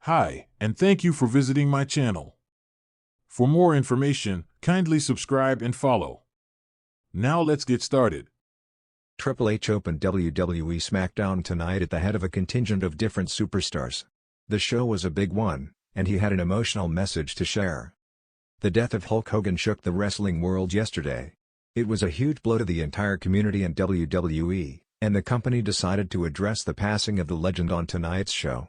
Hi, and thank you for visiting my channel. For more information, kindly subscribe and follow. Now let's get started. Triple H opened WWE SmackDown tonight at the head of a contingent of different superstars. The show was a big one, and he had an emotional message to share. The death of Hulk Hogan shook the wrestling world yesterday. It was a huge blow to the entire community and WWE, and the company decided to address the passing of the legend on tonight's show.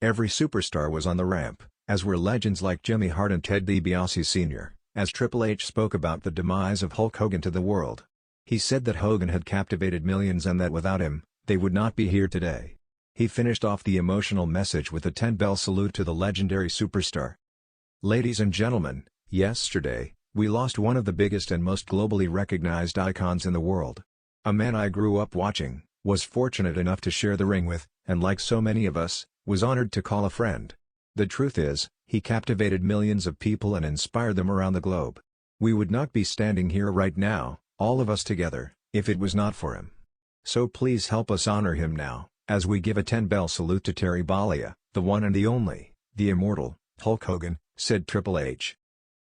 Every superstar was on the ramp, as were legends like Jimmy Hart and Ted DiBiase Sr., as Triple H spoke about the demise of Hulk Hogan to the world. He said that Hogan had captivated millions and that without him, they would not be here today. He finished off the emotional message with a 10-bell salute to the legendary superstar. Ladies and gentlemen, yesterday, we lost one of the biggest and most globally recognized icons in the world. A man I grew up watching, was fortunate enough to share the ring with, and like so many of us, was honored to call a friend. The truth is, he captivated millions of people and inspired them around the globe. We would not be standing here right now, all of us together, if it was not for him. So please help us honor him now, as we give a 10-bell salute to Terry Bollea, the one and the only, the immortal, Hulk Hogan, said Triple H.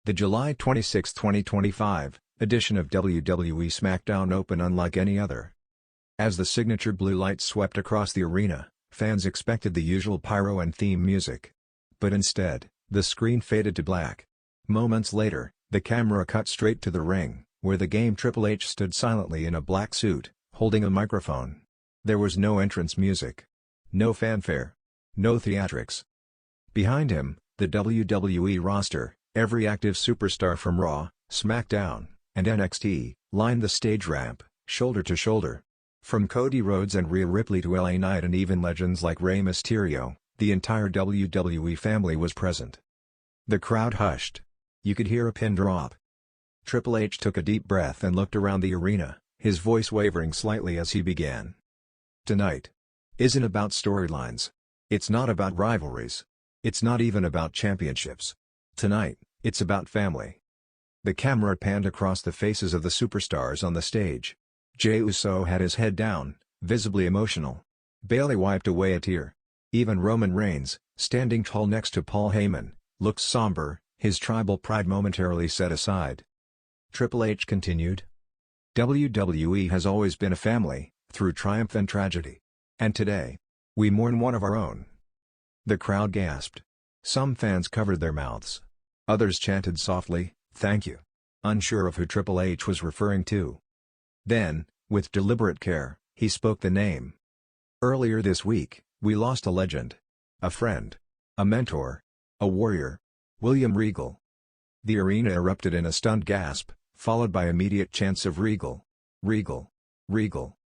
The July 26, 2025, edition of WWE SmackDown opened unlike any other. As the signature blue lights swept across the arena, fans expected the usual pyro and theme music. But instead, the screen faded to black. Moments later, the camera cut straight to the ring, where the Game Triple H stood silently in a black suit, holding a microphone. There was no entrance music. No fanfare. No theatrics. Behind him, the WWE roster, every active superstar from Raw, SmackDown, and NXT, lined the stage ramp, shoulder to shoulder. From Cody Rhodes and Rhea Ripley to LA Knight and even legends like Rey Mysterio, the entire WWE family was present. The crowd hushed. You could hear a pin drop. Triple H took a deep breath and looked around the arena, his voice wavering slightly as he began. Tonight isn't about storylines. It's not about rivalries. It's not even about championships. Tonight, it's about family. The camera panned across the faces of the superstars on the stage. Jey Uso had his head down, visibly emotional. Bayley wiped away a tear. Even Roman Reigns, standing tall next to Paul Heyman, looked somber, his tribal pride momentarily set aside. Triple H continued. WWE has always been a family, through triumph and tragedy. And today, we mourn one of our own. The crowd gasped. Some fans covered their mouths. Others chanted softly, "Thank you," unsure of who Triple H was referring to. Then, with deliberate care, he spoke the name. Earlier this week, we lost a legend. A friend. A mentor. A warrior. William Regal. The arena erupted in a stunned gasp, followed by immediate chants of Regal. Regal. Regal.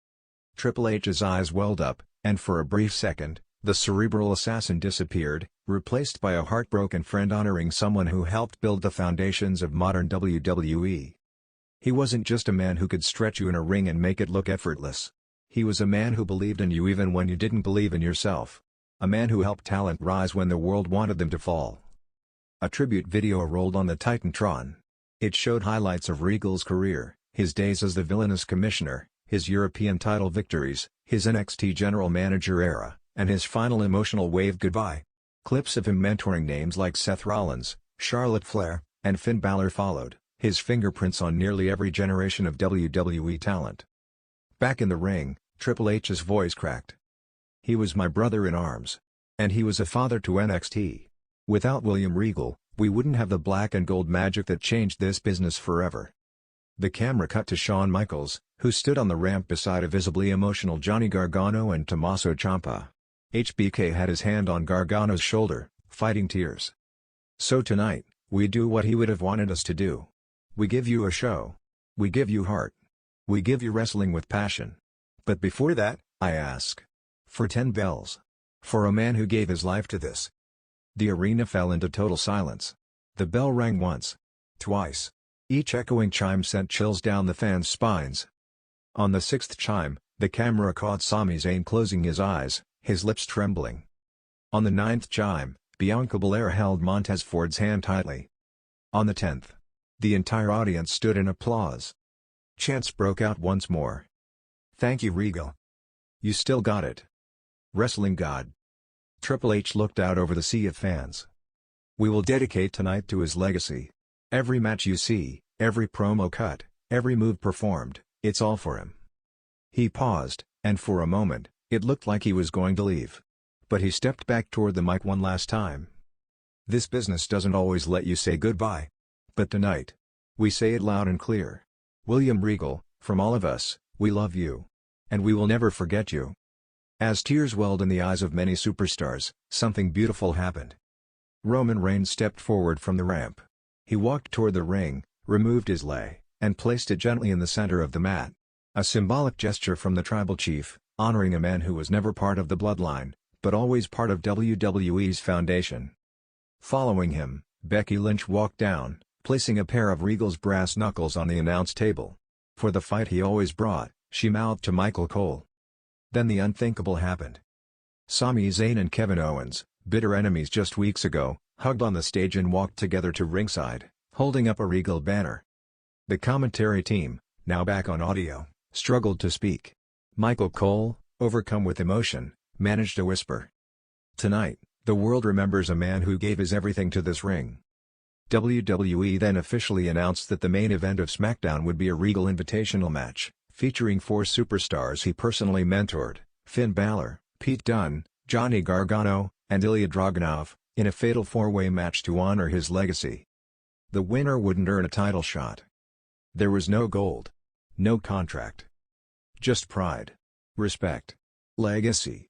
Triple H's eyes welled up, and for a brief second, the cerebral assassin disappeared, replaced by a heartbroken friend honoring someone who helped build the foundations of modern WWE. He wasn't just a man who could stretch you in a ring and make it look effortless. He was a man who believed in you even when you didn't believe in yourself. A man who helped talent rise when the world wanted them to fall. A tribute video rolled on the Titantron. It showed highlights of Regal's career, his days as the villainous commissioner, his European title victories, his NXT general manager era, and his final emotional wave goodbye. Clips of him mentoring names like Seth Rollins, Charlotte Flair, and Finn Balor followed, his fingerprints on nearly every generation of WWE talent. Back in the ring, Triple H's voice cracked. He was my brother in arms. And he was a father to NXT. Without William Regal, we wouldn't have the black and gold magic that changed this business forever. The camera cut to Shawn Michaels, who stood on the ramp beside a visibly emotional Johnny Gargano and Tommaso Ciampa. HBK had his hand on Gargano's shoulder, fighting tears. So tonight, we do what he would have wanted us to do. We give you a show. We give you heart. We give you wrestling with passion. But before that, I ask. For 10 bells. For a man who gave his life to this. The arena fell into total silence. The bell rang once. Twice. Each echoing chime sent chills down the fans' spines. On the 6th chime, the camera caught Sami Zayn closing his eyes, his lips trembling. On the 9th chime, Bianca Belair held Montez Ford's hand tightly. On the 10th, the entire audience stood in applause. Chants broke out once more. Thank you, Regal. You still got it. Wrestling God. Triple H looked out over the sea of fans. "We will dedicate tonight to his legacy. Every match you see, every promo cut, every move performed, it's all for him." He paused, and for a moment, it looked like he was going to leave. But he stepped back toward the mic one last time. "This business doesn't always let you say goodbye. But tonight, we say it loud and clear. William Regal, from all of us, we love you. And we will never forget you." As tears welled in the eyes of many superstars, something beautiful happened. Roman Reigns stepped forward from the ramp. He walked toward the ring, removed his lei, and placed it gently in the center of the mat. A symbolic gesture from the tribal chief, honoring a man who was never part of the bloodline, but always part of WWE's foundation. Following him, Becky Lynch walked down, placing a pair of Regal's brass knuckles on the announce table. For the fight he always brought, she mouthed to Michael Cole. Then the unthinkable happened. Sami Zayn and Kevin Owens, bitter enemies just weeks ago, hugged on the stage and walked together to ringside, holding up a Regal banner. The commentary team, now back on audio, struggled to speak. Michael Cole, overcome with emotion, managed to whisper, "Tonight, the world remembers a man who gave his everything to this ring." WWE then officially announced that the main event of SmackDown would be a Regal Invitational match, featuring 4 superstars he personally mentored: Finn Balor, Pete Dunne, Johnny Gargano, and Ilya Dragunov, in a fatal 4-way match to honor his legacy. The winner wouldn't earn a title shot. There was no gold. No contract. Just pride. Respect. Legacy.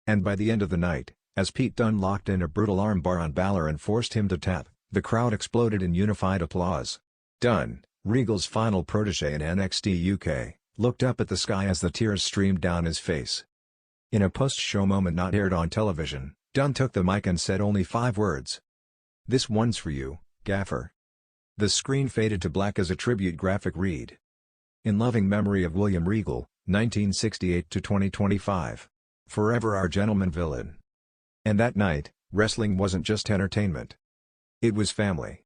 And by the end of the night, as Pete Dunne locked in a brutal armbar on Balor and forced him to tap, the crowd exploded in unified applause. Dunne, Regal's final protege in NXT UK, looked up at the sky as the tears streamed down his face. In a post-show moment not aired on television, Dunne took the mic and said only 5 words. "This one's for you, Gaffer." The screen faded to black as a tribute graphic read, "In loving memory of William Regal, 1968 to 2025. Forever our gentleman villain." And that night, wrestling wasn't just entertainment. It was family.